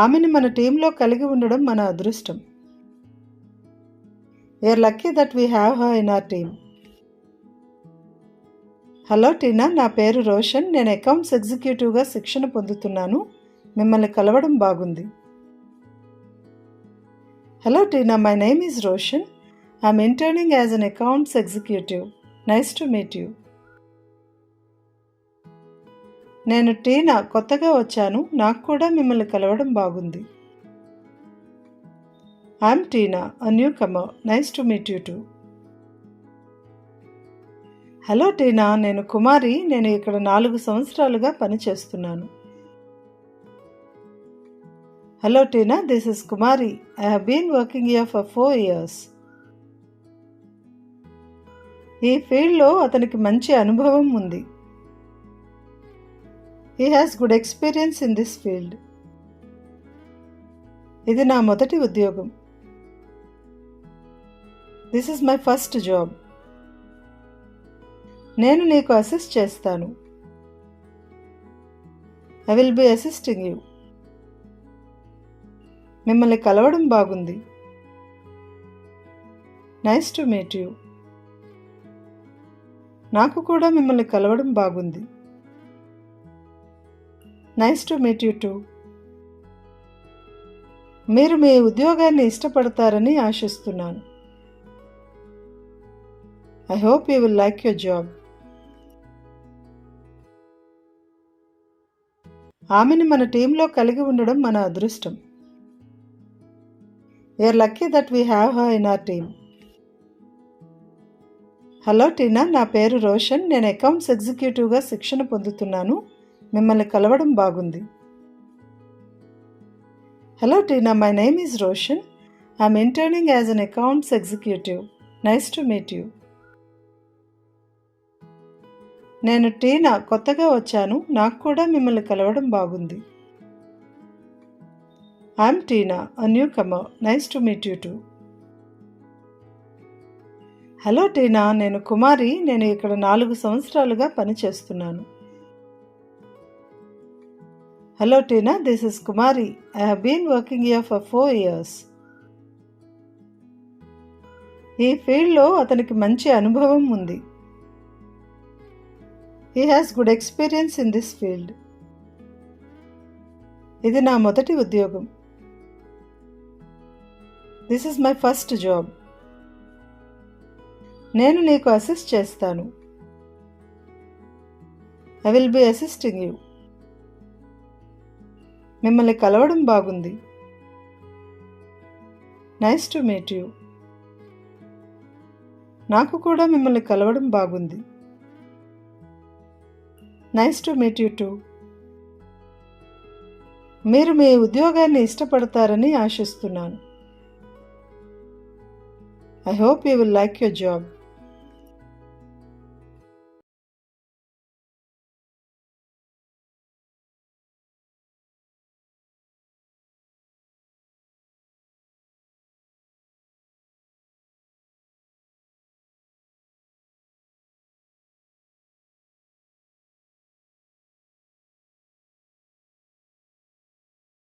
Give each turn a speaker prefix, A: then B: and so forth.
A: ఆమెని మన టీంలో కలిగి ఉండడం మన అదృష్టం. We're lucky that we have her in our team. Hello Tina, నా పేరు రోషన్. నేను అకౌంట్స్ ఎగ్జిక్యూటివ్గా శిక్షణ పొందుతున్నాను. మిమ్మల్ని కలవడం బాగుంది. Hello Tina, my name is Roshan. I'm interning as an accounts executive. Nice to meet you. నేను టీనా, కొత్తగా వచ్చాను. నాకు కూడా మిమ్మల్ని కలవడం బాగుంది. I'm Tina, a newcomer. Nice to meet you too. హలో టీనా, నేను కుమారి. నేను ఇక్కడ 4 సంవత్సరాలుగా పనిచేస్తున్నాను. Hello Tina, this is Kumari. I have been working here for 4 years. ఈ ఫీల్డ్లో అతనికి మంచి అనుభవం ఉంది. He has good experience in this field. ఇది నా మొదటి ఉద్యోగం. This is my first job. నేను నీకు అసిస్ట్ చేస్తాను. I will be assisting you. మిమ్మల్ని కలవడం బాగుంది. Nice to meet you. నాకు కూడా మిమ్మల్ని కలవడం బాగుంది. Nice to meet you too. మీరు మీ ఉద్యోగాన్ని ఇష్టపడతారని ఆశిస్తున్నాను. I hope you will like your job. ఆమెని మన టీంలో కలిగి ఉండడం మన అదృష్టం. We're lucky that we have her in our team. Hello Tina, నా పేరు రోషన్. నేను అకౌంట్స్ ఎగ్జిక్యూటివ్గా శిక్షణ పొందుతున్నాను. మిమ్మల్ని కలవడం బాగుంది. Hello Tina, my name is Roshan. I'm interning as an accounts executive. Nice to meet you. నేను టీనా, కొత్తగా వచ్చాను. నాకు కూడా మిమ్మల్ని కలవడం బాగుంది. I'm Tina, a newcomer. Nice to meet you too. హలో టీనా, నేను కుమారి. నేను ఇక్కడ 4 సంవత్సరాలుగా పనిచేస్తున్నాను. Hello Tina, this is Kumari. I have been working here for 4 years. ఈ ఫీల్డ్లో అతనికి మంచి అనుభవం ఉంది. He has good experience in this field. ఇది నా మొదటి ఉద్యోగం. This is my first job. నేను నీకు అసిస్ట్ చేస్తాను. I will be assisting you. మిమ్మల్ని కలవడం బాగుంది. Nice to meet you. నాకు కూడా మిమ్మల్ని కలవడం బాగుంది. Nice to meet you too. మీరు మీ ఉద్యోగాన్ని ఇష్టపడతారని ఆశిస్తున్నాను. I hope you will like your job.